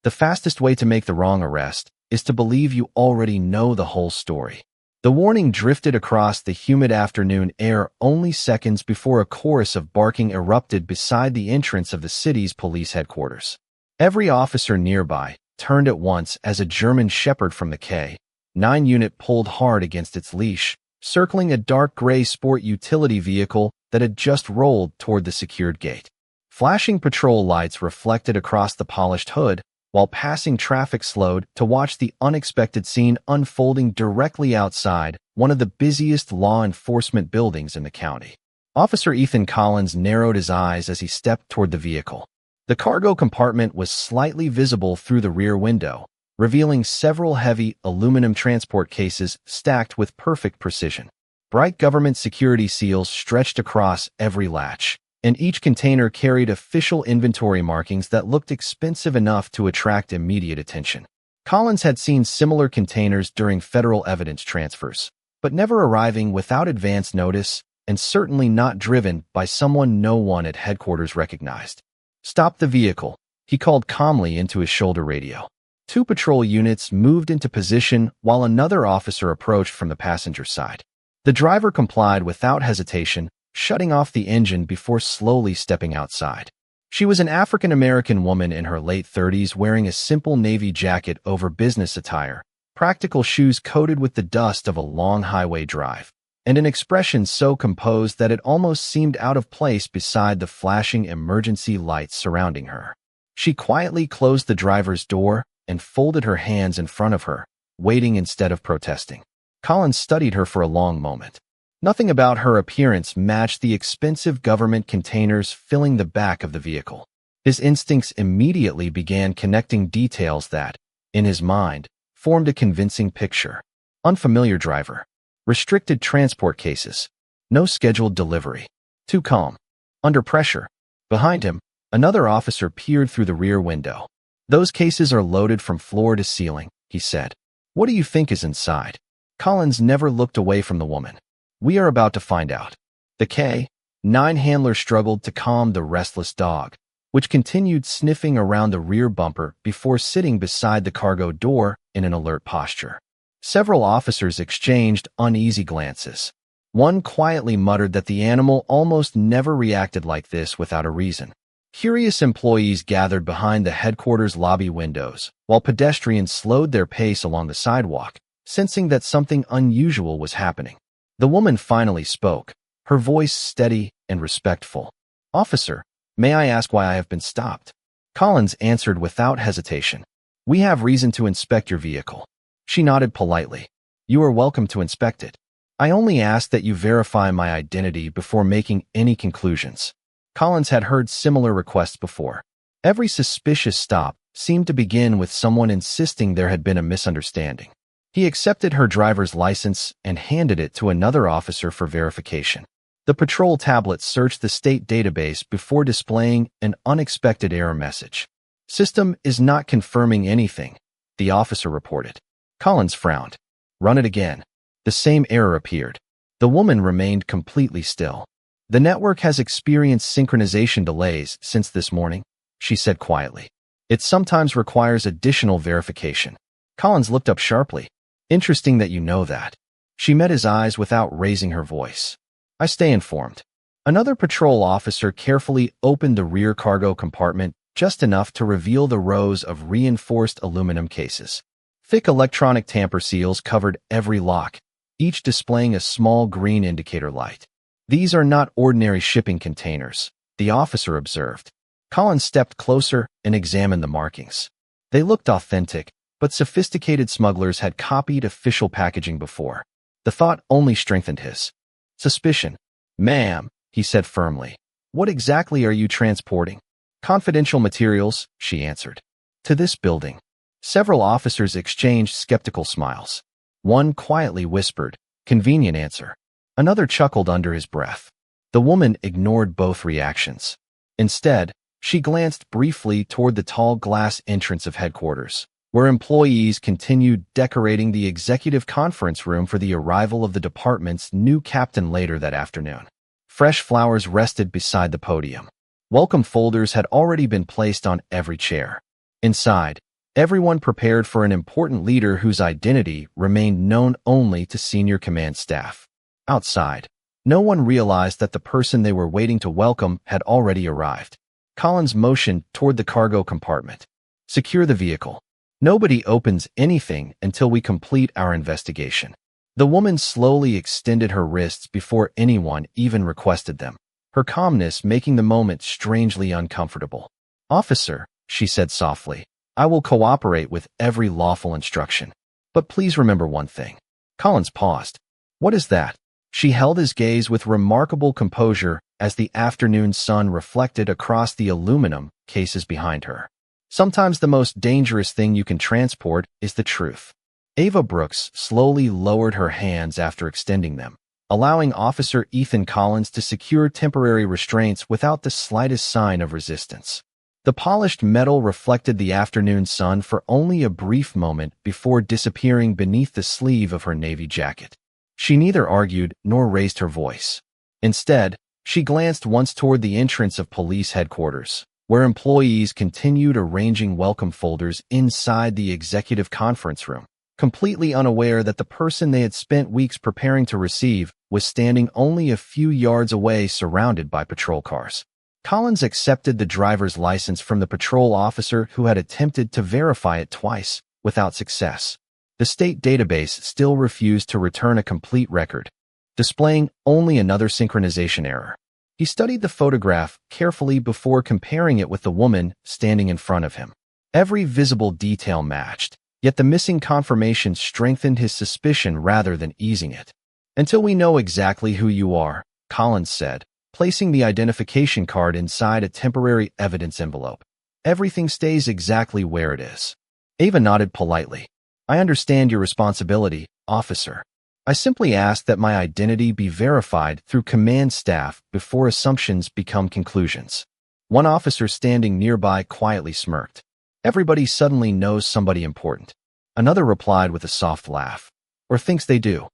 The fastest way to make the wrong arrest is to believe you already know the whole story. The warning drifted across the humid afternoon air only seconds before a chorus of barking erupted beside the entrance of the city's police headquarters. Every officer nearby turned at once as a German Shepherd from the K-9 unit pulled hard against its leash, circling a dark gray sport utility vehicle that had just rolled toward the secured gate. Flashing patrol lights reflected across the polished hood, while passing traffic slowed to watch the unexpected scene unfolding directly outside one of the busiest law enforcement buildings in the county. Officer Ethan Collins narrowed his eyes as he stepped toward the vehicle. The cargo compartment was slightly visible through the rear window, revealing several heavy aluminum transport cases stacked with perfect precision. Bright government security seals stretched across every latch, and each container carried official inventory markings that looked expensive enough to attract immediate attention. Collins had seen similar containers during federal evidence transfers, but never arriving without advance notice and certainly not driven by someone no one at headquarters recognized. "Stop the vehicle," he called calmly into his shoulder radio. Two patrol units moved into position while another officer approached from the passenger side. The driver complied without hesitation, shutting off the engine before slowly stepping outside. She was an African-American woman in her late 30s wearing a simple navy jacket over business attire, practical shoes coated with the dust of a long highway drive, and an expression so composed that it almost seemed out of place beside the flashing emergency lights surrounding her. She quietly closed the driver's door and folded her hands in front of her, waiting instead of protesting. Collins studied her for a long moment. Nothing about her appearance matched the expensive government containers filling the back of the vehicle. His instincts immediately began connecting details that, in his mind, formed a convincing picture. Unfamiliar driver. Restricted transport cases. No scheduled delivery. Too calm. Under pressure. Behind him, another officer peered through the rear window. "Those cases are loaded from floor to ceiling," he said. "What do you think is inside?" Collins never looked away from the woman. "We are about to find out." The K-9 handler struggled to calm the restless dog, which continued sniffing around the rear bumper before sitting beside the cargo door in an alert posture. Several officers exchanged uneasy glances. One quietly muttered that the animal almost never reacted like this without a reason. Curious employees gathered behind the headquarters lobby windows, while pedestrians slowed their pace along the sidewalk, sensing that something unusual was happening. The woman finally spoke, her voice steady and respectful. "Officer, may I ask why I have been stopped?" Collins answered without hesitation. "We have reason to inspect your vehicle." She nodded politely. "You are welcome to inspect it. I only ask that you verify my identity before making any conclusions." Collins had heard similar requests before. Every suspicious stop seemed to begin with someone insisting there had been a misunderstanding. He accepted her driver's license and handed it to another officer for verification. The patrol tablet searched the state database before displaying an unexpected error message. "System is not confirming anything," the officer reported. Collins frowned. "Run it again." The same error appeared. The woman remained completely still. "The network has experienced synchronization delays since this morning," she said quietly. "It sometimes requires additional verification." Collins looked up sharply. "Interesting that you know that." She met his eyes without raising her voice. "I stay informed." Another patrol officer carefully opened the rear cargo compartment just enough to reveal the rows of reinforced aluminum cases. Thick electronic tamper seals covered every lock, each displaying a small green indicator light. "These are not ordinary shipping containers," the officer observed. Collins stepped closer and examined the markings. They looked authentic, but sophisticated smugglers had copied official packaging before. The thought only strengthened his suspicion. "Ma'am," he said firmly, "what exactly are you transporting?" "Confidential materials," she answered. "To this building." Several officers exchanged skeptical smiles. One quietly whispered, "Convenient answer." Another chuckled under his breath. The woman ignored both reactions. Instead, she glanced briefly toward the tall glass entrance of headquarters, where employees continued decorating the executive conference room for the arrival of the department's new captain later that afternoon. Fresh flowers rested beside the podium. Welcome folders had already been placed on every chair. Inside, Everyone prepared for an important leader whose identity remained known only to senior command staff. Outside, no one realized that the person they were waiting to welcome had already arrived. Collins motioned toward the cargo compartment. Secure the vehicle. Nobody opens anything until we complete our investigation. The woman slowly extended her wrists before anyone even requested them, her calmness making the moment strangely uncomfortable. Officer, she said softly, I will cooperate with every lawful instruction. But please remember one thing. Collins paused. What is that? She held his gaze with remarkable composure as the afternoon sun reflected across the aluminum cases behind her. Sometimes the most dangerous thing you can transport is the truth. Ava Brooks slowly lowered her hands after extending them, allowing Officer Ethan Collins to secure temporary restraints without the slightest sign of resistance. The polished metal reflected the afternoon sun for only a brief moment before disappearing beneath the sleeve of her navy jacket. She neither argued nor raised her voice. Instead, she glanced once toward the entrance of police headquarters, where employees continued arranging welcome folders inside the executive conference room, completely unaware that the person they had spent weeks preparing to receive was standing only a few yards away surrounded by patrol cars. Collins accepted the driver's license from the patrol officer who had attempted to verify it twice, without success. The state database still refused to return a complete record, displaying only another synchronization error. He studied the photograph carefully before comparing it with the woman standing in front of him. Every visible detail matched, yet the missing confirmation strengthened his suspicion rather than easing it. Until we know exactly who you are, Collins said, placing the identification card inside a temporary evidence envelope. Everything stays exactly where it is. Ava nodded politely. I understand your responsibility, officer. I simply ask that my identity be verified through command staff before assumptions become conclusions. One officer standing nearby quietly smirked. Everybody suddenly knows somebody important. Another replied with a soft laugh. Or thinks they do.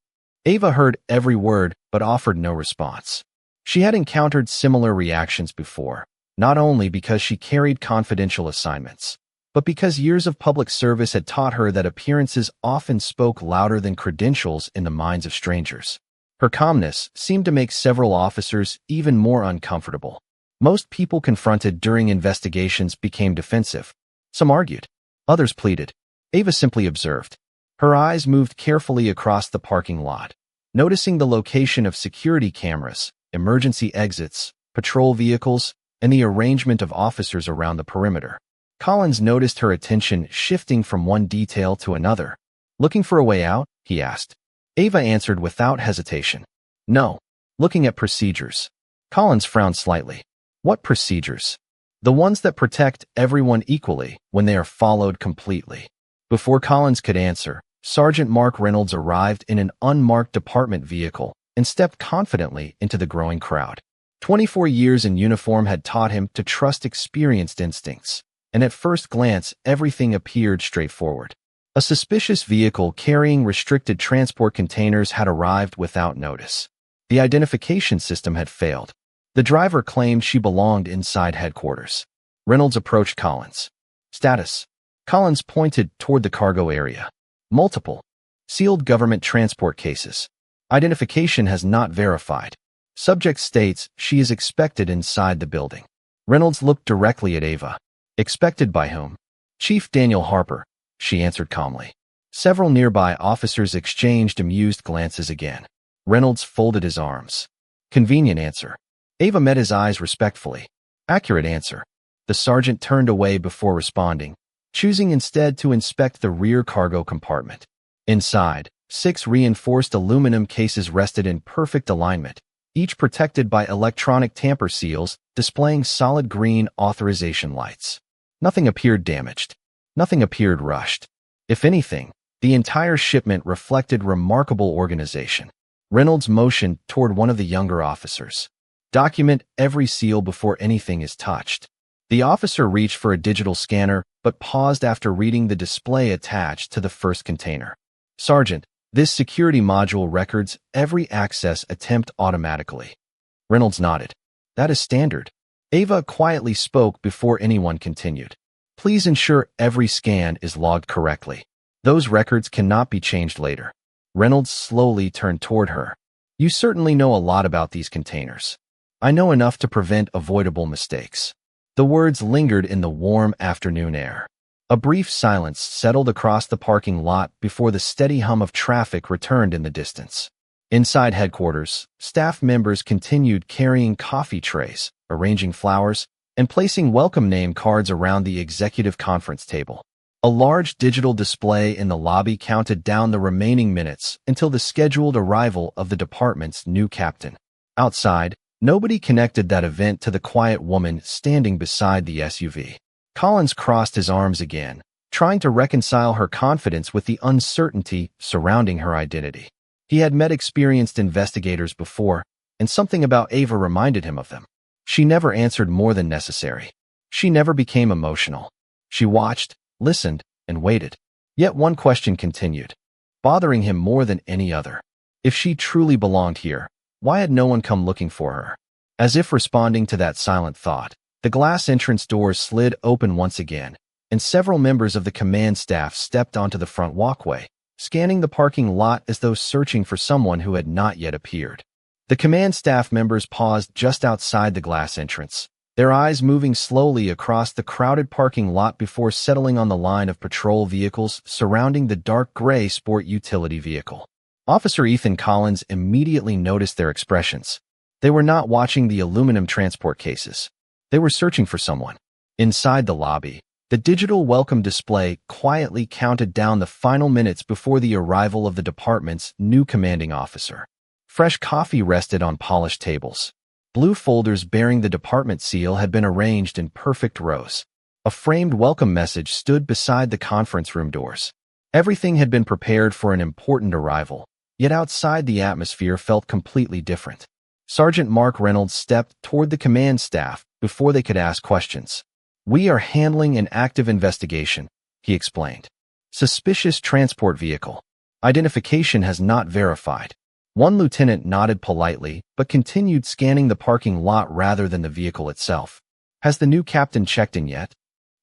Ava heard every word but offered no response. She had encountered similar reactions before, not only because she carried confidential assignments, but because years of public service had taught her that appearances often spoke louder than credentials in the minds of strangers. Her calmness seemed to make several officers even more uncomfortable. Most people confronted during investigations became defensive. Some argued. Others pleaded. Ava simply observed. Her eyes moved carefully across the parking lot, noticing the location of security cameras, emergency exits, patrol vehicles, and the arrangement of officers around the perimeter. Collins noticed her attention shifting from one detail to another. Looking for a way out? He asked. Ava answered without hesitation. No. Looking at procedures. Collins frowned slightly. What procedures? The ones that protect everyone equally when they are followed completely. Before Collins could answer, Sergeant Mark Reynolds arrived in an unmarked department vehicle and stepped confidently into the growing crowd. 24 years in uniform had taught him to trust experienced instincts, and at first glance everything appeared straightforward. A suspicious vehicle carrying restricted transport containers had arrived without notice. The identification system had failed. The driver claimed she belonged inside headquarters. Reynolds approached Collins. Status. Collins pointed toward the cargo area. Multiple. Sealed government transport cases. Identification has not verified. Subject states she is expected inside the building. Reynolds looked directly at Ava. Expected by whom? Chief Daniel Harper, she answered calmly. Several nearby officers exchanged amused glances again. Reynolds folded his arms. Convenient answer. Ava met his eyes respectfully. Accurate answer. The sergeant turned away before responding, choosing instead to inspect the rear cargo compartment. Inside, 6 reinforced aluminum cases rested in perfect alignment, each protected by electronic tamper seals displaying solid green authorization lights. Nothing appeared damaged. Nothing appeared rushed. If anything, the entire shipment reflected remarkable organization. Reynolds motioned toward one of the younger officers. Document every seal before anything is touched. The officer reached for a digital scanner, but paused after reading the display attached to the first container. Sergeant, this security module records every access attempt automatically. Reynolds nodded. That is standard. Ava quietly spoke before anyone continued. Please ensure every scan is logged correctly. Those records cannot be changed later. Reynolds slowly turned toward her. You certainly know a lot about these containers. I know enough to prevent avoidable mistakes. The words lingered in the warm afternoon air. A brief silence settled across the parking lot before the steady hum of traffic returned in the distance. Inside headquarters, staff members continued carrying coffee trays, arranging flowers, and placing welcome name cards around the executive conference table. A large digital display in the lobby counted down the remaining minutes until the scheduled arrival of the department's new captain. Outside, nobody connected that event to the quiet woman standing beside the SUV. Collins crossed his arms again, trying to reconcile her confidence with the uncertainty surrounding her identity. He had met experienced investigators before, and something about Ava reminded him of them. She never answered more than necessary. She never became emotional. She watched, listened, and waited. Yet one question continued, bothering him more than any other. If she truly belonged here, why had no one come looking for her? As if responding to that silent thought, the glass entrance doors slid open once again, and several members of the command staff stepped onto the front walkway, scanning the parking lot as though searching for someone who had not yet appeared. The command staff members paused just outside the glass entrance, their eyes moving slowly across the crowded parking lot before settling on the line of patrol vehicles surrounding the dark gray sport utility vehicle. Officer Ethan Collins immediately noticed their expressions. They were not watching the aluminum transport cases. They were searching for someone. Inside the lobby, the digital welcome display quietly counted down the final minutes before the arrival of the department's new commanding officer. Fresh coffee rested on polished tables. Blue folders bearing the department seal had been arranged in perfect rows. A framed welcome message stood beside the conference room doors. Everything had been prepared for an important arrival, yet outside the atmosphere felt completely different. Sergeant Mark Reynolds stepped toward the command staff before they could ask questions. We are handling an active investigation, he explained. Suspicious transport vehicle. Identification has not verified. One lieutenant nodded politely, but continued scanning the parking lot rather than the vehicle itself. Has the new captain checked in yet?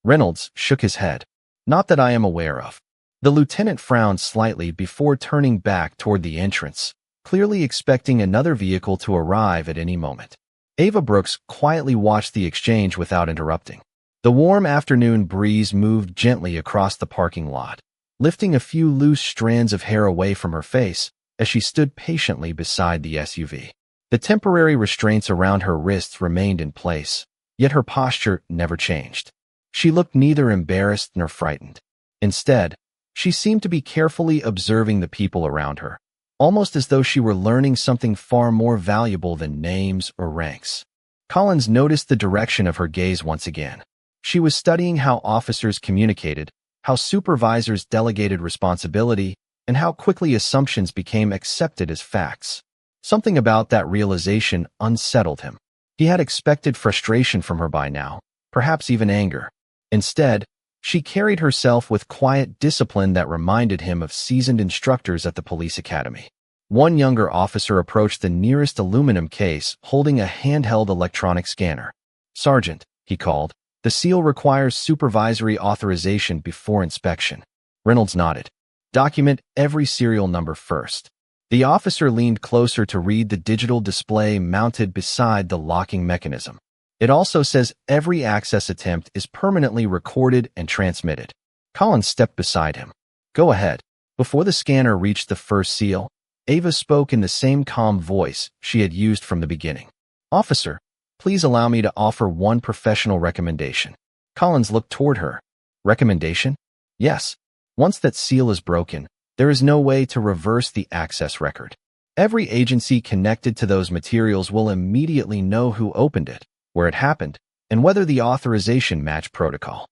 Reynolds shook his head. Not that I am aware of. The lieutenant frowned slightly before turning back toward the entrance, clearly expecting another vehicle to arrive at any moment. Ava Brooks quietly watched the exchange without interrupting. The warm afternoon breeze moved gently across the parking lot, lifting a few loose strands of hair away from her face as she stood patiently beside the SUV. The temporary restraints around her wrists remained in place, yet her posture never changed. She looked neither embarrassed nor frightened. Instead, she seemed to be carefully observing the people around her, almost as though she were learning something far more valuable than names or ranks. Collins noticed the direction of her gaze once again. She was studying how officers communicated, how supervisors delegated responsibility, and how quickly assumptions became accepted as facts. Something about that realization unsettled him. He had expected frustration from her by now, perhaps even anger. Instead, she carried herself with quiet discipline that reminded him of seasoned instructors at the police academy. One younger officer approached the nearest aluminum case holding a handheld electronic scanner. "Sergeant," he called, "the seal requires supervisory authorization before inspection." Reynolds nodded. "Document every serial number first." The officer leaned closer to read the digital display mounted beside the locking mechanism. "It also says every access attempt is permanently recorded and transmitted." Collins stepped beside him. "Go ahead." Before the scanner reached the first seal, Ava spoke in the same calm voice she had used from the beginning. "Officer, please allow me to offer one professional recommendation." Collins looked toward her. "Recommendation?" "Yes. Once that seal is broken, there is no way to reverse the access record. Every agency connected to those materials will immediately know who opened it, where it happened, and whether the authorization matched protocol."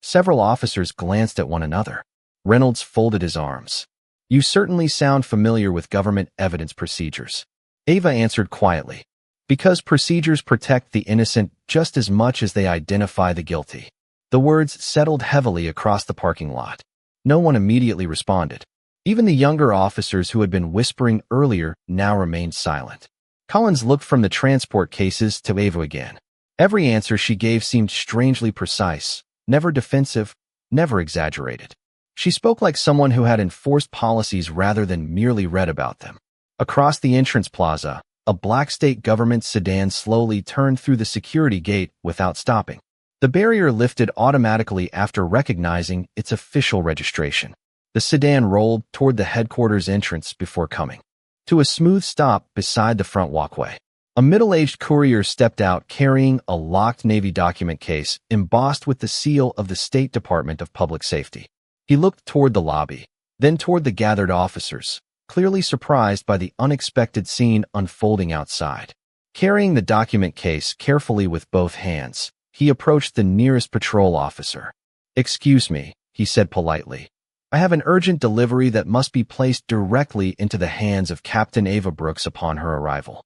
Several officers glanced at one another. Reynolds folded his arms. "You certainly sound familiar with government evidence procedures." Ava answered quietly. "Because procedures protect the innocent just as much as they identify the guilty." The words settled heavily across the parking lot. No one immediately responded. Even the younger officers who had been whispering earlier now remained silent. Collins looked from the transport cases to Ava again. Every answer she gave seemed strangely precise, never defensive, never exaggerated. She spoke like someone who had enforced policies rather than merely read about them. Across the entrance plaza, a black state government sedan slowly turned through the security gate without stopping. The barrier lifted automatically after recognizing its official registration. The sedan rolled toward the headquarters entrance before coming to a smooth stop beside the front walkway. A middle-aged courier stepped out carrying a locked Navy document case embossed with the seal of the State Department of Public Safety. He looked toward the lobby, then toward the gathered officers, clearly surprised by the unexpected scene unfolding outside. Carrying the document case carefully with both hands, he approached the nearest patrol officer. "Excuse me," he said politely. "I have an urgent delivery that must be placed directly into the hands of Captain Ava Brooks upon her arrival."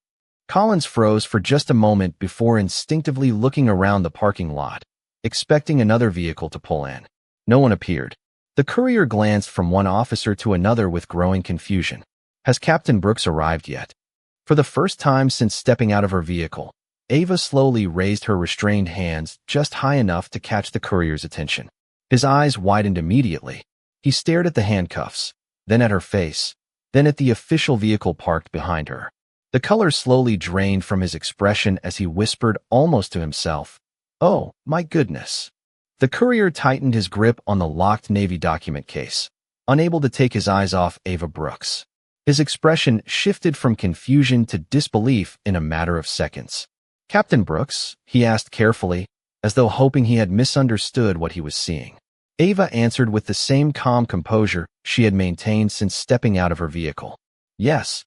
Collins froze for just a moment before instinctively looking around the parking lot, expecting another vehicle to pull in. No one appeared. The courier glanced from one officer to another with growing confusion. "Has Captain Brooks arrived yet?" For the first time since stepping out of her vehicle, Ava slowly raised her restrained hands just high enough to catch the courier's attention. His eyes widened immediately. He stared at the handcuffs, then at her face, then at the official vehicle parked behind her. The color slowly drained from his expression as he whispered almost to himself, "Oh, my goodness." The courier tightened his grip on the locked Navy document case, unable to take his eyes off Ava Brooks. His expression shifted from confusion to disbelief in a matter of seconds. "Captain Brooks?" he asked carefully, as though hoping he had misunderstood what he was seeing. Ava answered with the same calm composure she had maintained since stepping out of her vehicle. "Yes."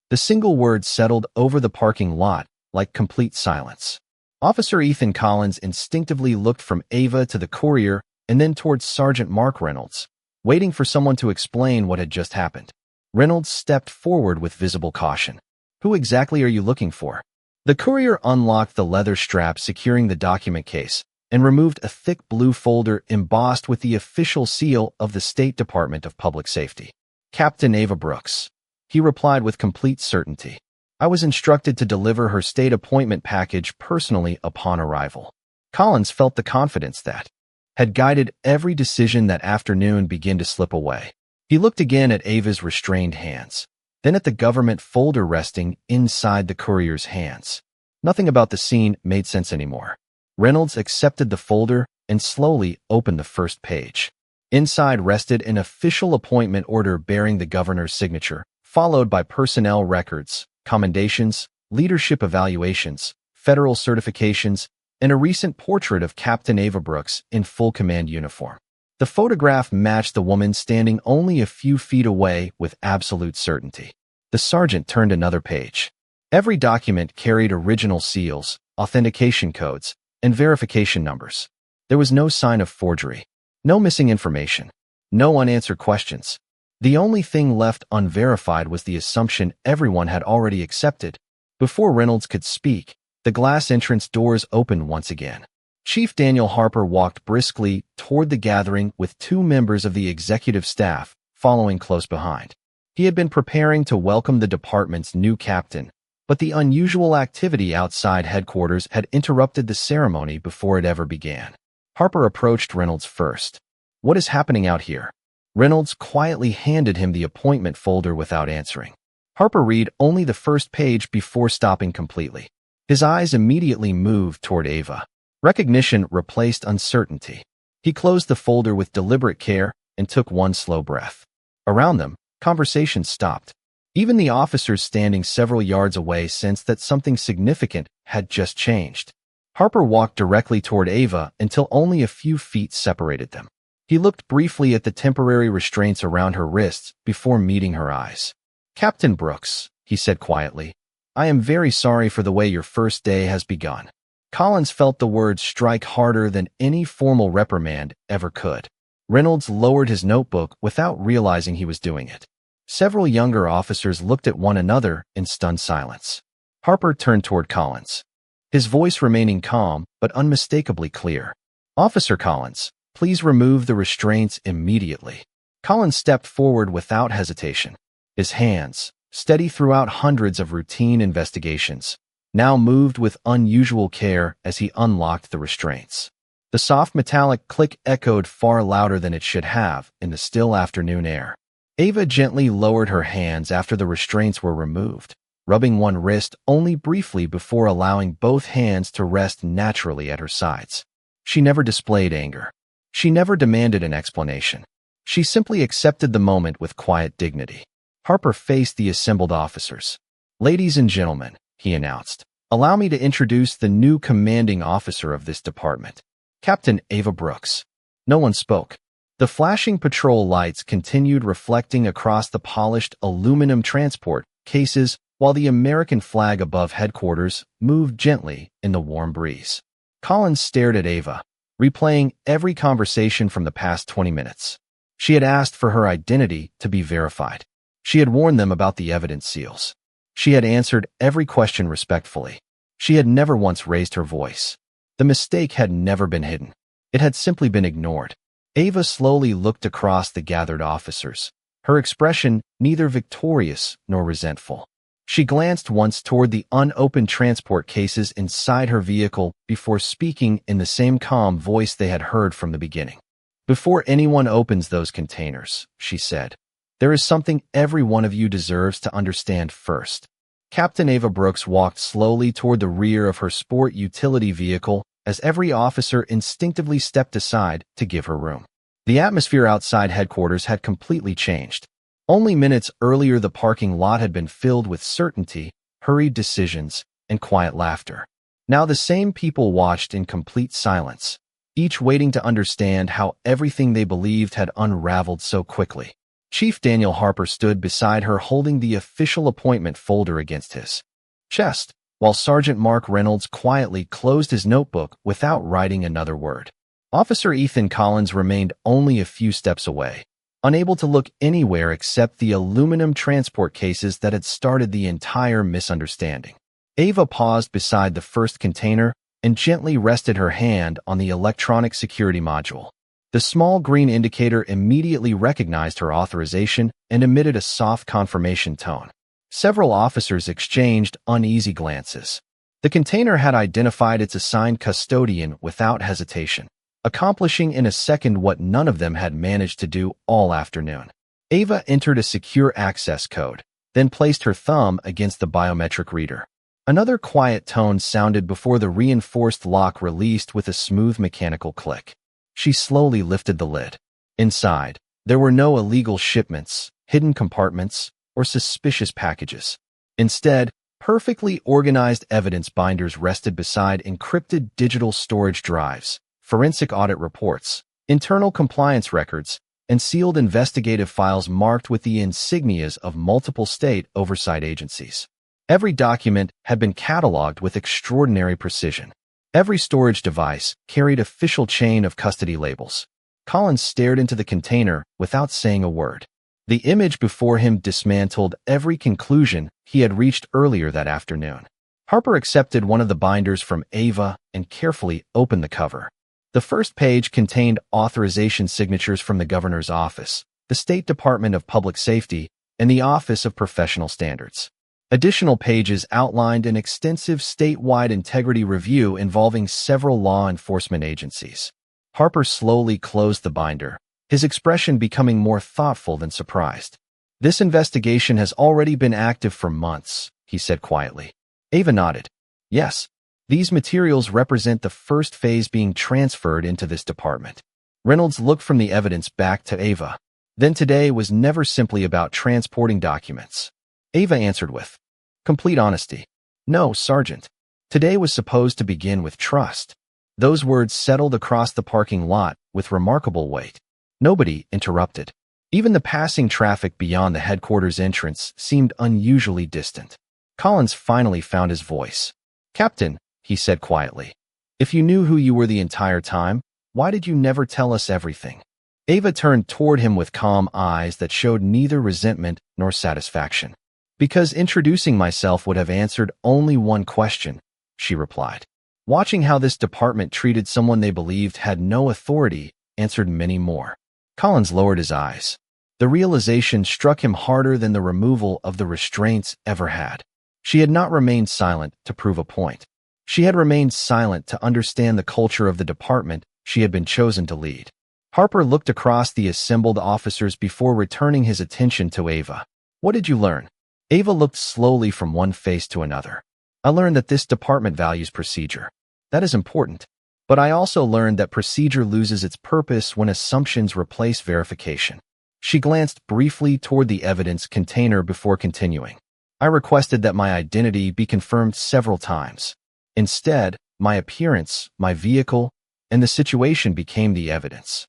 The single word settled over the parking lot like complete silence. Officer Ethan Collins instinctively looked from Ava to the courier and then towards Sergeant Mark Reynolds, waiting for someone to explain what had just happened. Reynolds stepped forward with visible caution. "Who exactly are you looking for?" The courier unlocked the leather strap securing the document case and removed a thick blue folder embossed with the official seal of the State Department of Public Safety. "Captain Ava Brooks," he replied with complete certainty. "I was instructed to deliver her state appointment package personally upon arrival." Collins felt the confidence that had guided every decision that afternoon begin to slip away. He looked again at Ava's restrained hands, then at the government folder resting inside the courier's hands. Nothing about the scene made sense anymore. Reynolds accepted the folder and slowly opened the first page. Inside rested an official appointment order bearing the governor's signature, followed by personnel records, commendations, leadership evaluations, federal certifications, and a recent portrait of Captain Ava Brooks in full command uniform. The photograph matched the woman standing only a few feet away with absolute certainty. The sergeant turned another page. Every document carried original seals, authentication codes, and verification numbers. There was no sign of forgery, no missing information, no unanswered questions. The only thing left unverified was the assumption everyone had already accepted. Before Reynolds could speak, the glass entrance doors opened once again. Chief Daniel Harper walked briskly toward the gathering with two members of the executive staff following close behind. He had been preparing to welcome the department's new captain, but the unusual activity outside headquarters had interrupted the ceremony before it ever began. Harper approached Reynolds first. "What is happening out here?" Reynolds quietly handed him the appointment folder without answering. Harper read only the first page before stopping completely. His eyes immediately moved toward Ava. Recognition replaced uncertainty. He closed the folder with deliberate care and took one slow breath. Around them, conversation stopped. Even the officers standing several yards away sensed that something significant had just changed. Harper walked directly toward Ava until only a few feet separated them. He looked briefly at the temporary restraints around her wrists before meeting her eyes. "Captain Brooks," he said quietly, "I am very sorry for the way your first day has begun." Collins felt the words strike harder than any formal reprimand ever could. Reynolds lowered his notebook without realizing he was doing it. Several younger officers looked at one another in stunned silence. Harper turned toward Collins, his voice remaining calm but unmistakably clear. "Officer Collins, please remove the restraints immediately." Collins stepped forward without hesitation. His hands, steady throughout hundreds of routine investigations, now moved with unusual care as he unlocked the restraints. The soft metallic click echoed far louder than it should have in the still afternoon air. Ava gently lowered her hands after the restraints were removed, rubbing one wrist only briefly before allowing both hands to rest naturally at her sides. She never displayed anger. She never demanded an explanation. She simply accepted the moment with quiet dignity. Harper faced the assembled officers. "Ladies and gentlemen," he announced, "allow me to introduce the new commanding officer of this department, Captain Ava Brooks." No one spoke. The flashing patrol lights continued reflecting across the polished aluminum transport cases while the American flag above headquarters moved gently in the warm breeze. Collins stared at Ava, replaying every conversation from the past 20 minutes. She had asked for her identity to be verified. She had warned them about the evidence seals. She had answered every question respectfully. She had never once raised her voice. The mistake had never been hidden. It had simply been ignored. Ava slowly looked across the gathered officers, her expression neither victorious nor resentful. She glanced once toward the unopened transport cases inside her vehicle before speaking in the same calm voice they had heard from the beginning. "Before anyone opens those containers," she said, "there is something every one of you deserves to understand first." Captain Ava Brooks walked slowly toward the rear of her sport utility vehicle as every officer instinctively stepped aside to give her room. The atmosphere outside headquarters had completely changed. Only minutes earlier, the parking lot had been filled with certainty, hurried decisions, and quiet laughter. Now the same people watched in complete silence, each waiting to understand how everything they believed had unraveled so quickly. Chief Daniel Harper stood beside her holding the official appointment folder against his chest, while Sergeant Mark Reynolds quietly closed his notebook without writing another word. Officer Ethan Collins remained only a few steps away, unable to look anywhere except the aluminum transport cases that had started the entire misunderstanding. Ava paused beside the first container and gently rested her hand on the electronic security module. The small green indicator immediately recognized her authorization and emitted a soft confirmation tone. Several officers exchanged uneasy glances. The container had identified its assigned custodian without hesitation, accomplishing in a second what none of them had managed to do all afternoon. Ava entered a secure access code, then placed her thumb against the biometric reader. Another quiet tone sounded before the reinforced lock released with a smooth mechanical click. She slowly lifted the lid. Inside, there were no illegal shipments, hidden compartments, or suspicious packages. Instead, perfectly organized evidence binders rested beside encrypted digital storage drives, forensic audit reports, internal compliance records, and sealed investigative files marked with the insignias of multiple state oversight agencies. Every document had been cataloged with extraordinary precision. Every storage device carried official chain of custody labels. Collins stared into the container without saying a word. The image before him dismantled every conclusion he had reached earlier that afternoon. Harper accepted one of the binders from Ava and carefully opened the cover. The first page contained authorization signatures from the governor's office, the State Department of Public Safety, and the Office of Professional Standards. Additional pages outlined an extensive statewide integrity review involving several law enforcement agencies. Harper slowly closed the binder, his expression becoming more thoughtful than surprised. "This investigation has already been active for months," he said quietly. Ava nodded. "Yes, these materials represent the first phase being transferred into this department." Reynolds looked from the evidence back to Ava. "Then today was never simply about transporting documents." Ava answered with complete honesty. "No, Sergeant. Today was supposed to begin with trust." Those words settled across the parking lot with remarkable weight. Nobody interrupted. Even the passing traffic beyond the headquarters entrance seemed unusually distant. Collins finally found his voice. "Captain," he said quietly, "if you knew who you were the entire time, why did you never tell us everything?" Ava turned toward him with calm eyes that showed neither resentment nor satisfaction. "Because introducing myself would have answered only one question," she replied. "Watching how this department treated someone they believed had no authority answered many more." Collins lowered his eyes. The realization struck him harder than the removal of the restraints ever had. She had not remained silent to prove a point. She had remained silent to understand the culture of the department She had been chosen to lead. Harper looked across the assembled officers before returning his attention to Ava. What did you learn? Ava looked slowly from one face to another. I learned that this department values procedure. That is important. But I also learned that procedure loses its purpose when assumptions replace verification. She glanced briefly toward the evidence container before continuing. I requested that my identity be confirmed several times. Instead, my appearance, my vehicle, and the situation became the evidence.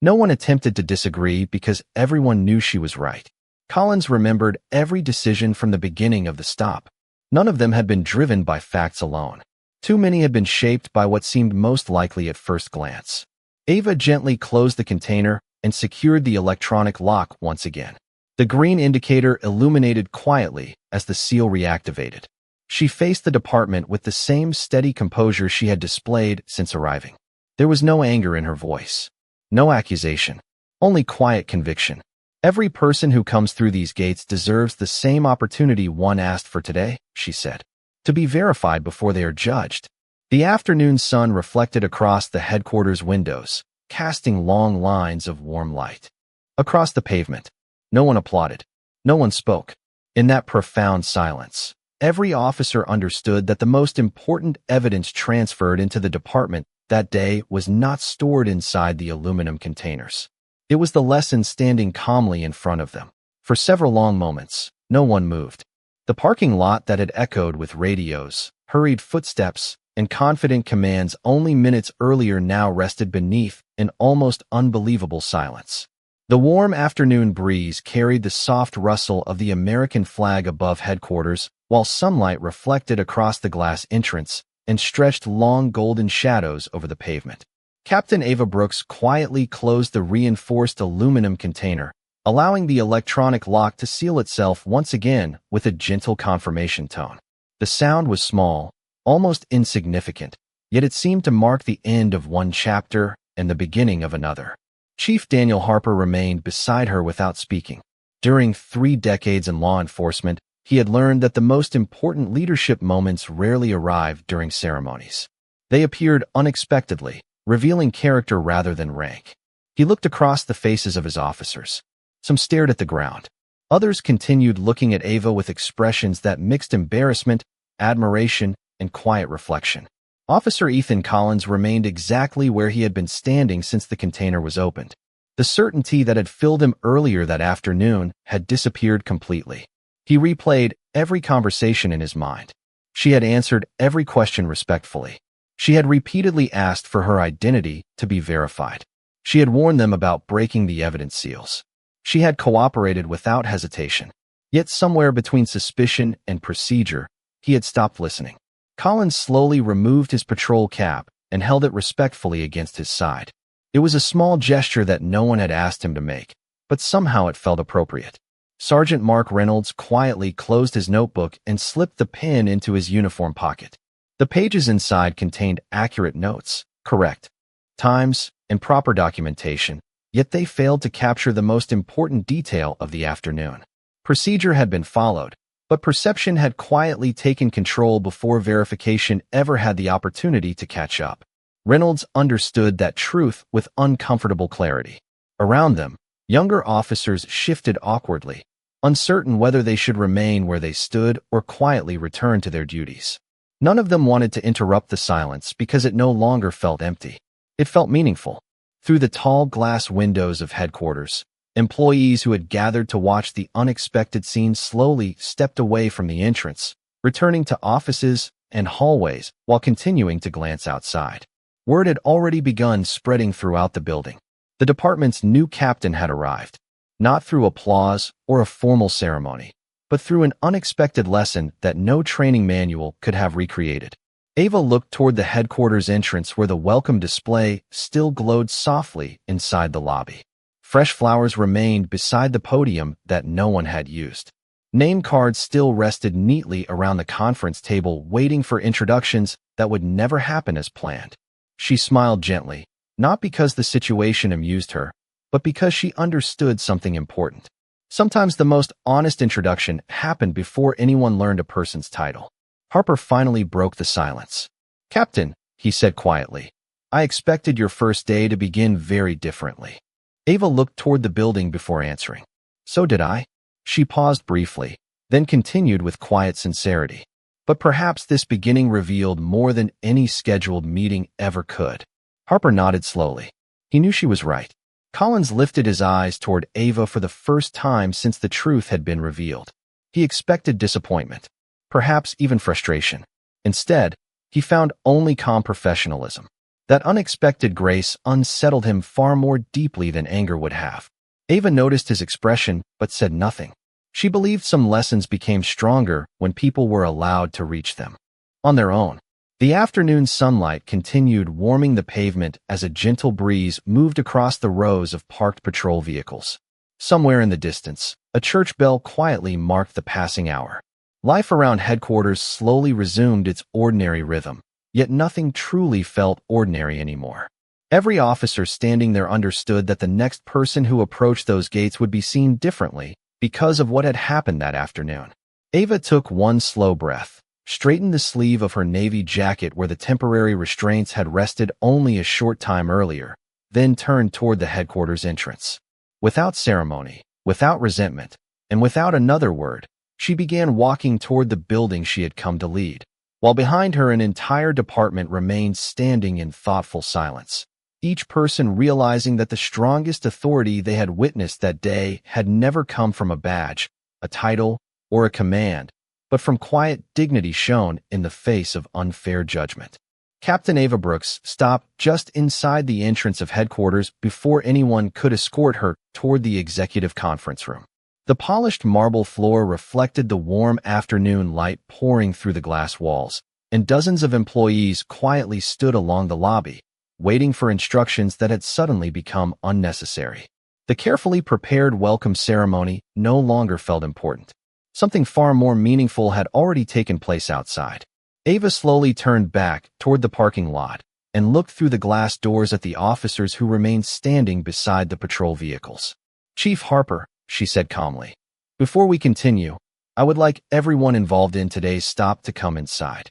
No one attempted to disagree because everyone knew she was right. Collins remembered every decision from the beginning of the stop. None of them had been driven by facts alone. Too many had been shaped by what seemed most likely at first glance. Ava gently closed the container and secured the electronic lock once again. The green indicator illuminated quietly as the seal reactivated. She faced the department with the same steady composure she had displayed since arriving. There was no anger in her voice, no accusation, only quiet conviction. Every person who comes through these gates deserves the same opportunity one asked for today, she said, to be verified before they are judged. The afternoon sun reflected across the headquarters windows, casting long lines of warm light. Across the pavement, no one applauded. No one spoke. In that profound silence, every officer understood that the most important evidence transferred into the department that day was not stored inside the aluminum containers. It was the lesson standing calmly in front of them. For several long moments, no one moved. The parking lot that had echoed with radios, hurried footsteps, and confident commands only minutes earlier now rested beneath an almost unbelievable silence. The warm afternoon breeze carried the soft rustle of the American flag above headquarters, while sunlight reflected across the glass entrance and stretched long golden shadows over the pavement. Captain Ava Brooks quietly closed the reinforced aluminum container, allowing the electronic lock to seal itself once again with a gentle confirmation tone. The sound was small, almost insignificant, yet it seemed to mark the end of one chapter and the beginning of another. Chief Daniel Harper remained beside her without speaking. During 3 decades in law enforcement, he had learned that the most important leadership moments rarely arrived during ceremonies. They appeared unexpectedly, revealing character rather than rank. He looked across the faces of his officers. Some stared at the ground. Others continued looking at Ava with expressions that mixed embarrassment, admiration, and quiet reflection. Officer Ethan Collins remained exactly where he had been standing since the container was opened. The certainty that had filled him earlier that afternoon had disappeared completely. He replayed every conversation in his mind. She had answered every question respectfully. She had repeatedly asked for her identity to be verified. She had warned them about breaking the evidence seals. She had cooperated without hesitation. Yet somewhere between suspicion and procedure, he had stopped listening. Collins slowly removed his patrol cap and held it respectfully against his side. It was a small gesture that no one had asked him to make, but somehow it felt appropriate. Sergeant Mark Reynolds quietly closed his notebook and slipped the pen into his uniform pocket. The pages inside contained accurate notes, correct times, and proper documentation, yet they failed to capture the most important detail of the afternoon. Procedure had been followed, but perception had quietly taken control before verification ever had the opportunity to catch up. Reynolds understood that truth with uncomfortable clarity. Around them, younger officers shifted awkwardly, uncertain whether they should remain where they stood or quietly return to their duties. None of them wanted to interrupt the silence because it no longer felt empty. It felt meaningful. Through the tall glass windows of headquarters, employees who had gathered to watch the unexpected scene slowly stepped away from the entrance, returning to offices and hallways while continuing to glance outside. Word had already begun spreading throughout the building. The department's new captain had arrived, not through applause or a formal ceremony, but through an unexpected lesson that no training manual could have recreated. Ava looked toward the headquarters entrance where the welcome display still glowed softly inside the lobby. Fresh flowers remained beside the podium that no one had used. Name cards still rested neatly around the conference table, waiting for introductions that would never happen as planned. She smiled gently, not because the situation amused her, but because she understood something important. Sometimes the most honest introduction happened before anyone learned a person's title. Harper finally broke the silence. "Captain," he said quietly, I expected your first day to begin very differently. Ava looked toward the building before answering. So did I. She paused briefly, then continued with quiet sincerity. But perhaps this beginning revealed more than any scheduled meeting ever could. Harper nodded slowly. He knew she was right. Collins lifted his eyes toward Ava for the first time since the truth had been revealed. He expected disappointment, perhaps even frustration. Instead, he found only calm professionalism. That unexpected grace unsettled him far more deeply than anger would have. Ava noticed his expression but said nothing. She believed some lessons became stronger when people were allowed to reach them on their own. The afternoon sunlight continued warming the pavement as a gentle breeze moved across the rows of parked patrol vehicles. Somewhere in the distance, a church bell quietly marked the passing hour. Life around headquarters slowly resumed its ordinary rhythm, yet nothing truly felt ordinary anymore. Every officer standing there understood that the next person who approached those gates would be seen differently because of what had happened that afternoon. Ava took one slow breath, straightened the sleeve of her navy jacket where the temporary restraints had rested only a short time earlier, then turned toward the headquarters entrance. Without ceremony, without resentment, and without another word, she began walking toward the building she had come to lead, while behind her an entire department remained standing in thoughtful silence. Each person realizing that the strongest authority they had witnessed that day had never come from a badge, a title, or a command, but from quiet dignity shown in the face of unfair judgment. Captain Ava Brooks stopped just inside the entrance of headquarters before anyone could escort her toward the executive conference room. The polished marble floor reflected the warm afternoon light pouring through the glass walls, and dozens of employees quietly stood along the lobby, waiting for instructions that had suddenly become unnecessary. The carefully prepared welcome ceremony no longer felt important. Something far more meaningful had already taken place outside. Ava slowly turned back toward the parking lot and looked through the glass doors at the officers who remained standing beside the patrol vehicles. "Chief Harper," she said calmly, "before we continue, I would like everyone involved in today's stop to come inside."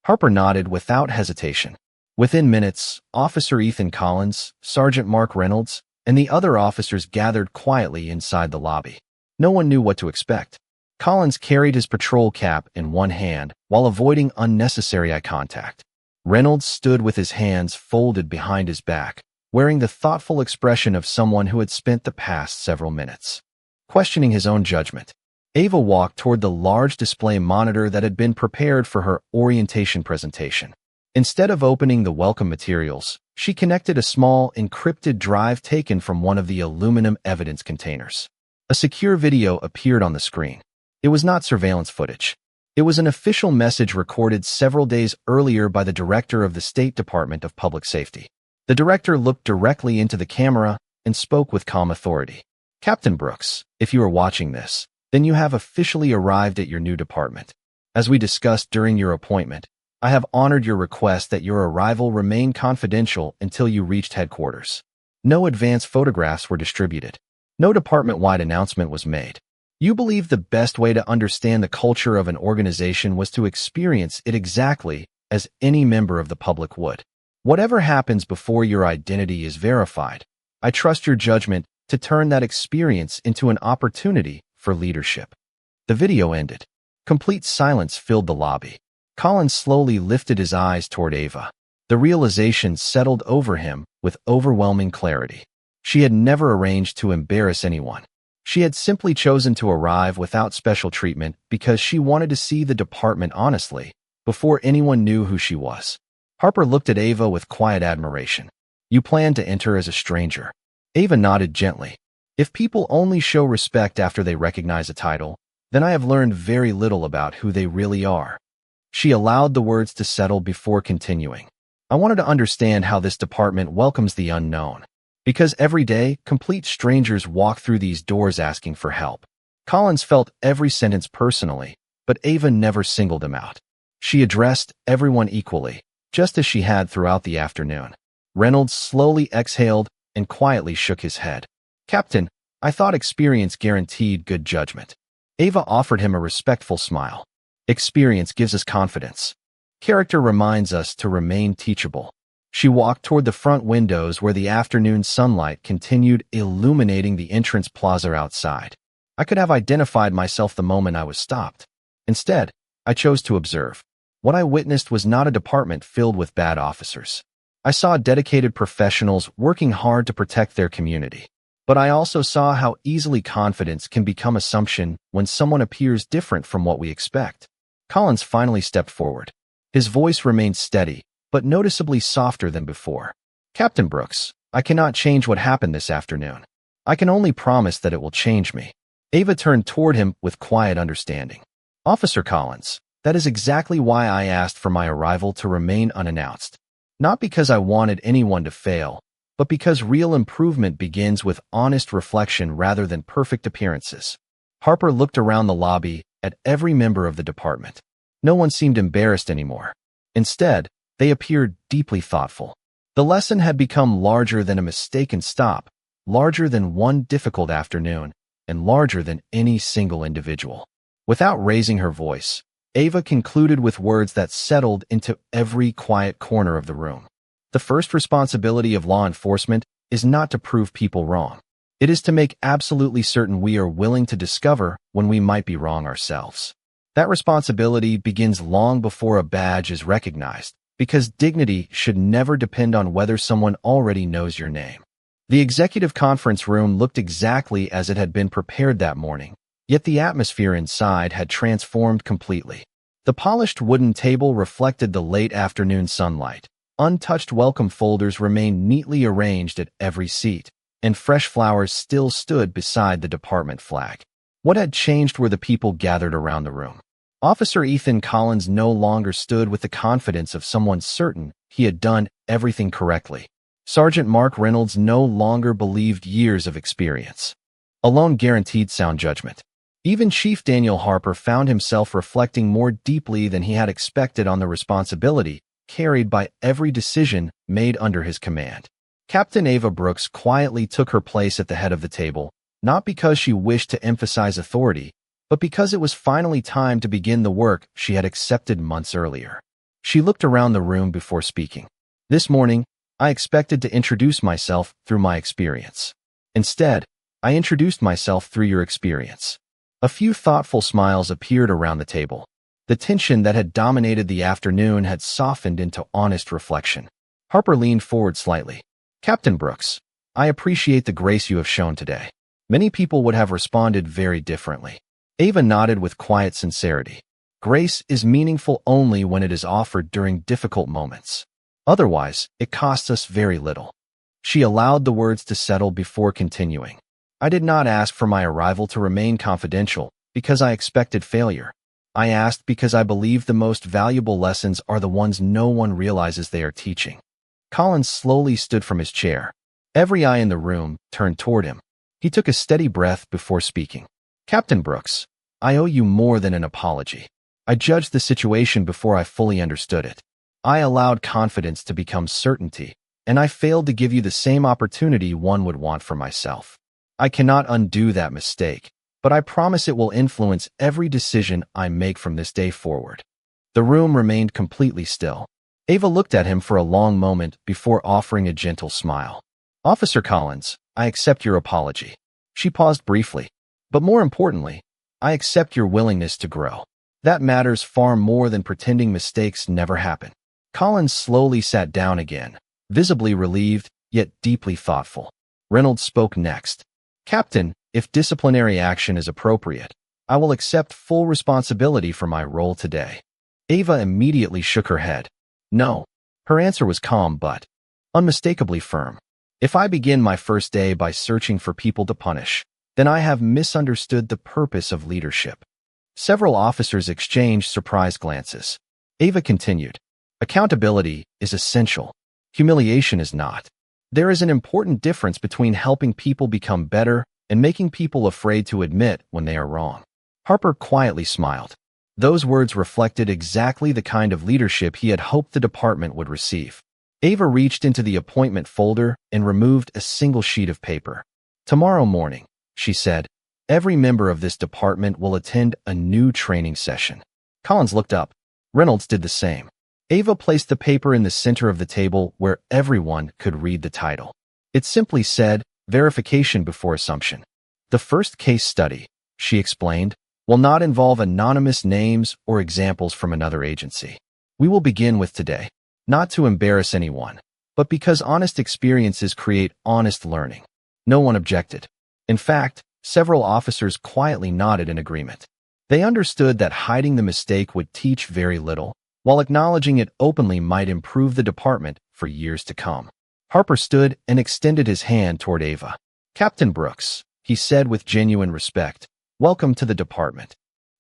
Harper nodded without hesitation. Within minutes, Officer Ethan Collins, Sergeant Mark Reynolds, and the other officers gathered quietly inside the lobby. No one knew what to expect. Collins carried his patrol cap in one hand while avoiding unnecessary eye contact. Reynolds stood with his hands folded behind his back, wearing the thoughtful expression of someone who had spent the past several minutes questioning his own judgment. Ava walked toward the large display monitor that had been prepared for her orientation presentation. Instead of opening the welcome materials, she connected a small, encrypted drive taken from one of the aluminum evidence containers. A secure video appeared on the screen. It was not surveillance footage. It was an official message recorded several days earlier by the director of the State Department of Public Safety. The director looked directly into the camera and spoke with calm authority. "Captain Brooks, if you are watching this, then you have officially arrived at your new department. As we discussed during your appointment, I have honored your request that your arrival remain confidential until you reached headquarters. No advance photographs were distributed. No department-wide announcement was made. You believe the best way to understand the culture of an organization was to experience it exactly as any member of the public would. Whatever happens before your identity is verified, I trust your judgment to turn that experience into an opportunity for leadership." The video ended. Complete silence filled the lobby. Collins slowly lifted his eyes toward Ava. The realization settled over him with overwhelming clarity. She had never arranged to embarrass anyone. She had simply chosen to arrive without special treatment because she wanted to see the department honestly, before anyone knew who she was. Harper looked at Ava with quiet admiration. "You plan to enter as a stranger." Ava nodded gently. "If people only show respect after they recognize a title, then I have learned very little about who they really are." She allowed the words to settle before continuing. "I wanted to understand how this department welcomes the unknown. Because every day, complete strangers walk through these doors asking for help." Collins felt every sentence personally, but Ava never singled him out. She addressed everyone equally, just as she had throughout the afternoon. Reynolds slowly exhaled and quietly shook his head. "Captain, I thought experience guaranteed good judgment." Ava offered him a respectful smile. "Experience gives us confidence. Character reminds us to remain teachable." She walked toward the front windows where the afternoon sunlight continued illuminating the entrance plaza outside. I could have identified myself the moment I was stopped. Instead, I chose to observe. What I witnessed was not a department filled with bad officers. I saw dedicated professionals working hard to protect their community. But I also saw how easily confidence can become assumption when someone appears different from what we expect. Collins finally stepped forward. His voice remained steady, but noticeably softer than before. Captain Brooks, I cannot change what happened this afternoon. I can only promise that it will change me. Ava turned toward him with quiet understanding. Officer Collins, that is exactly why I asked for my arrival to remain unannounced. Not because I wanted anyone to fail, but because real improvement begins with honest reflection rather than perfect appearances. Harper looked around the lobby at every member of the department. No one seemed embarrassed anymore. Instead, they appeared deeply thoughtful. The lesson had become larger than a mistaken stop, larger than one difficult afternoon, and larger than any single individual. Without raising her voice, Ava concluded with words that settled into every quiet corner of the room. The first responsibility of law enforcement is not to prove people wrong. It is to make absolutely certain we are willing to discover when we might be wrong ourselves. That responsibility begins long before a badge is recognized, because dignity should never depend on whether someone already knows your name. The executive conference room looked exactly as it had been prepared that morning, yet the atmosphere inside had transformed completely. The polished wooden table reflected the late afternoon sunlight. Untouched welcome folders remained neatly arranged at every seat, and fresh flowers still stood beside the department flag. What had changed were the people gathered around the room. Officer Ethan Collins no longer stood with the confidence of someone certain he had done everything correctly. Sergeant Mark Reynolds no longer believed years of experience alone guaranteed sound judgment. Even Chief Daniel Harper found himself reflecting more deeply than he had expected on the responsibility carried by every decision made under his command. Captain Ava Brooks quietly took her place at the head of the table, not because she wished to emphasize authority, but because it was finally time to begin the work she had accepted months earlier. She looked around the room before speaking. This morning, I expected to introduce myself through my experience. Instead, I introduced myself through your experience. A few thoughtful smiles appeared around the table. The tension that had dominated the afternoon had softened into honest reflection. Harper leaned forward slightly. Captain Brooks, I appreciate the grace you have shown today. Many people would have responded very differently. Ava nodded with quiet sincerity. Grace is meaningful only when it is offered during difficult moments. Otherwise, it costs us very little. She allowed the words to settle before continuing. I did not ask for my arrival to remain confidential because I expected failure. I asked because I believe the most valuable lessons are the ones no one realizes they are teaching. Collins slowly stood from his chair. Every eye in the room turned toward him. He took a steady breath before speaking. Captain Brooks, I owe you more than an apology. I judged the situation before I fully understood it. I allowed confidence to become certainty, and I failed to give you the same opportunity one would want for myself. I cannot undo that mistake, but I promise it will influence every decision I make from this day forward. The room remained completely still. Ava looked at him for a long moment before offering a gentle smile. Officer Collins, I accept your apology. She paused briefly. But more importantly, I accept your willingness to grow. That matters far more than pretending mistakes never happen. Collins slowly sat down again, visibly relieved, yet deeply thoughtful. Reynolds spoke next. Captain, if disciplinary action is appropriate, I will accept full responsibility for my role today. Ava immediately shook her head. No. Her answer was calm but unmistakably firm. If I begin my first day by searching for people to punish, then I have misunderstood the purpose of leadership. Several officers exchanged surprised glances. Ava continued. Accountability is essential. Humiliation is not. There is an important difference between helping people become better and making people afraid to admit when they are wrong. Harper quietly smiled. Those words reflected exactly the kind of leadership he had hoped the department would receive. Ava reached into the appointment folder and removed a single sheet of paper. Tomorrow morning, she said, every member of this department will attend a new training session. Collins looked up. Reynolds did the same. Ava placed the paper in the center of the table where everyone could read the title. It simply said, Verification before Assumption. The first case study, she explained, will not involve anonymous names or examples from another agency. We will begin with today, not to embarrass anyone, but because honest experiences create honest learning. No one objected. In fact, several officers quietly nodded in agreement. They understood that hiding the mistake would teach very little, while acknowledging it openly might improve the department for years to come. Harper stood and extended his hand toward Ava. Captain Brooks, he said with genuine respect, welcome to the department.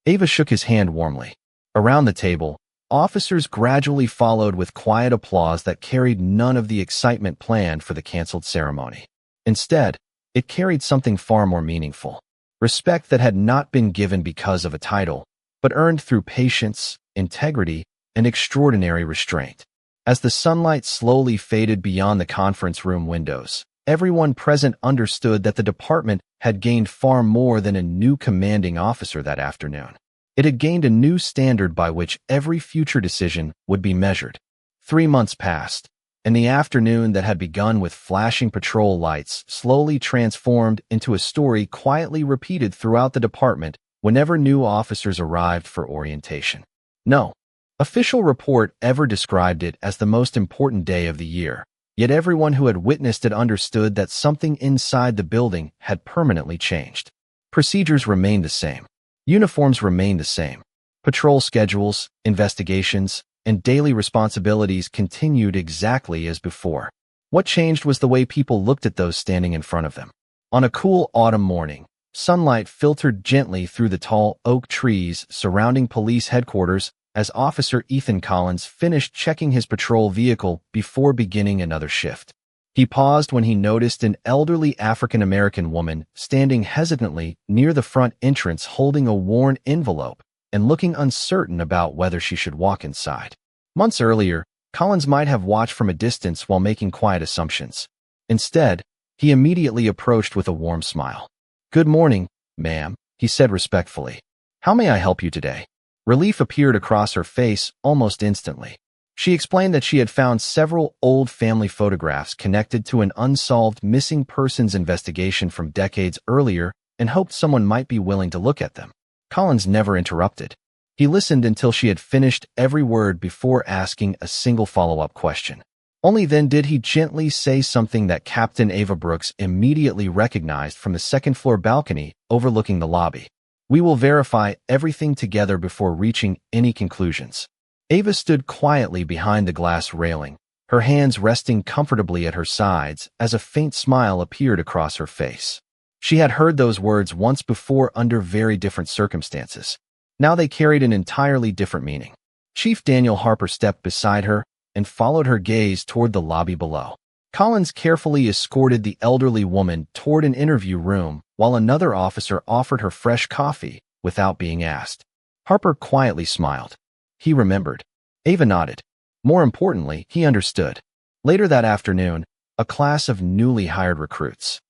Ava shook his hand warmly. Around the table, officers gradually followed with quiet applause that carried none of the excitement planned for the canceled ceremony. Instead, it carried something far more meaningful. Respect that had not been given because of a title, but earned through patience, integrity, and extraordinary restraint. As the sunlight slowly faded beyond the conference room windows, everyone present understood that the department had gained far more than a new commanding officer that afternoon. It had gained a new standard by which every future decision would be measured. 3 months passed, and the afternoon that had begun with flashing patrol lights slowly transformed into a story quietly repeated throughout the department whenever new officers arrived for orientation. No official report ever described it as the most important day of the year, yet everyone who had witnessed it understood that something inside the building had permanently changed. Procedures remained the same. Uniforms remained the same. Patrol schedules, investigations, and daily responsibilities continued exactly as before. What changed was the way people looked at those standing in front of them. On a cool autumn morning, sunlight filtered gently through the tall oak trees surrounding police headquarters as Officer Ethan Collins finished checking his patrol vehicle before beginning another shift. He paused when he noticed an elderly African-American woman standing hesitantly near the front entrance holding a worn envelope and looking uncertain about whether she should walk inside. Months earlier, Collins might have watched from a distance while making quiet assumptions. Instead, he immediately approached with a warm smile. "Good morning, ma'am," he said respectfully. "How may I help you today?" Relief appeared across her face almost instantly. She explained that she had found several old family photographs connected to an unsolved missing persons investigation from decades earlier and hoped someone might be willing to look at them. Collins never interrupted. He listened until she had finished every word before asking a single follow-up question. Only then did he gently say something that Captain Ava Brooks immediately recognized from the second-floor balcony overlooking the lobby. "We will verify everything together before reaching any conclusions." Ava stood quietly behind the glass railing, her hands resting comfortably at her sides as a faint smile appeared across her face. She had heard those words once before under very different circumstances. Now they carried an entirely different meaning. Chief Daniel Harper stepped beside her and followed her gaze toward the lobby below. Collins carefully escorted the elderly woman toward an interview room while another officer offered her fresh coffee without being asked. Harper quietly smiled. He remembered. Ava nodded. More importantly, he understood. Later that afternoon, a class of newly hired recruits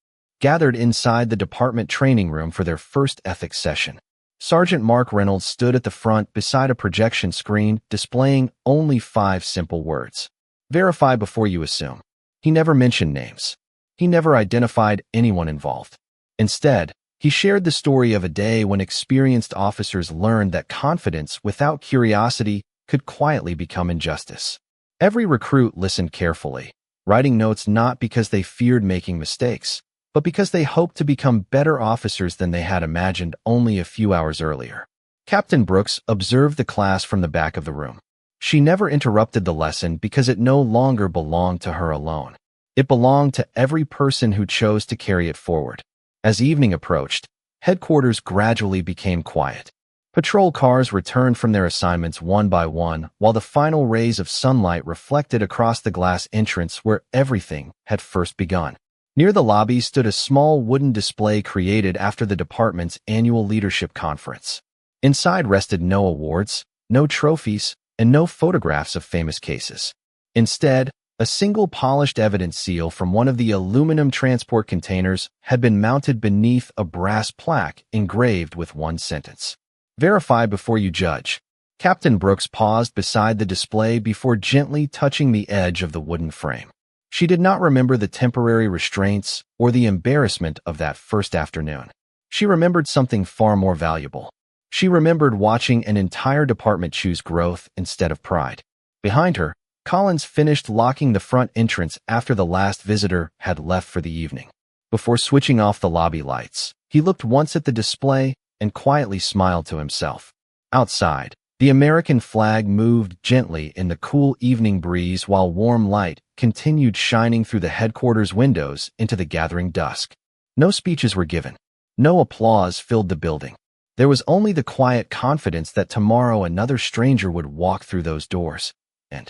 gathered inside the department training room for their first ethics session. Sergeant Mark Reynolds stood at the front beside a projection screen displaying only 5 simple words. Verify before you assume. He never mentioned names. He never identified anyone involved. Instead, he shared the story of a day when experienced officers learned that confidence without curiosity could quietly become injustice. Every recruit listened carefully, writing notes not because they feared making mistakes, but because they hoped to become better officers than they had imagined only a few hours earlier. Captain Brooks observed the class from the back of the room. She never interrupted the lesson because it no longer belonged to her alone. It belonged to every person who chose to carry it forward. As evening approached, headquarters gradually became quiet. Patrol cars returned from their assignments one by one, while the final rays of sunlight reflected across the glass entrance where everything had first begun. Near the lobby stood a small wooden display created after the department's annual leadership conference. Inside rested no awards, no trophies, and no photographs of famous cases. Instead, a single polished evidence seal from one of the aluminum transport containers had been mounted beneath a brass plaque engraved with one sentence. Verify before you judge. Captain Brooks paused beside the display before gently touching the edge of the wooden frame. She did not remember the temporary restraints or the embarrassment of that first afternoon. She remembered something far more valuable. She remembered watching an entire department choose growth instead of pride. Behind her, Collins finished locking the front entrance after the last visitor had left for the evening. Before switching off the lobby lights, he looked once at the display and quietly smiled to himself. Outside, the American flag moved gently in the cool evening breeze while warm light continued shining through the headquarters windows into the gathering dusk. No speeches were given. No applause filled the building. There was only the quiet confidence that tomorrow another stranger would walk through those doors. And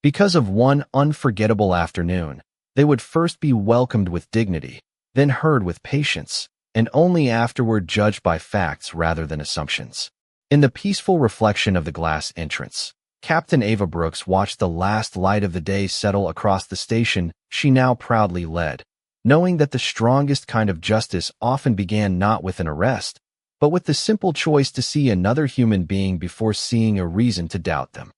because of one unforgettable afternoon, they would first be welcomed with dignity, then heard with patience, and only afterward judged by facts rather than assumptions. In the peaceful reflection of the glass entrance, Captain Ava Brooks watched the last light of the day settle across the station she now proudly led, knowing that the strongest kind of justice often began not with an arrest, but with the simple choice to see another human being before seeing a reason to doubt them.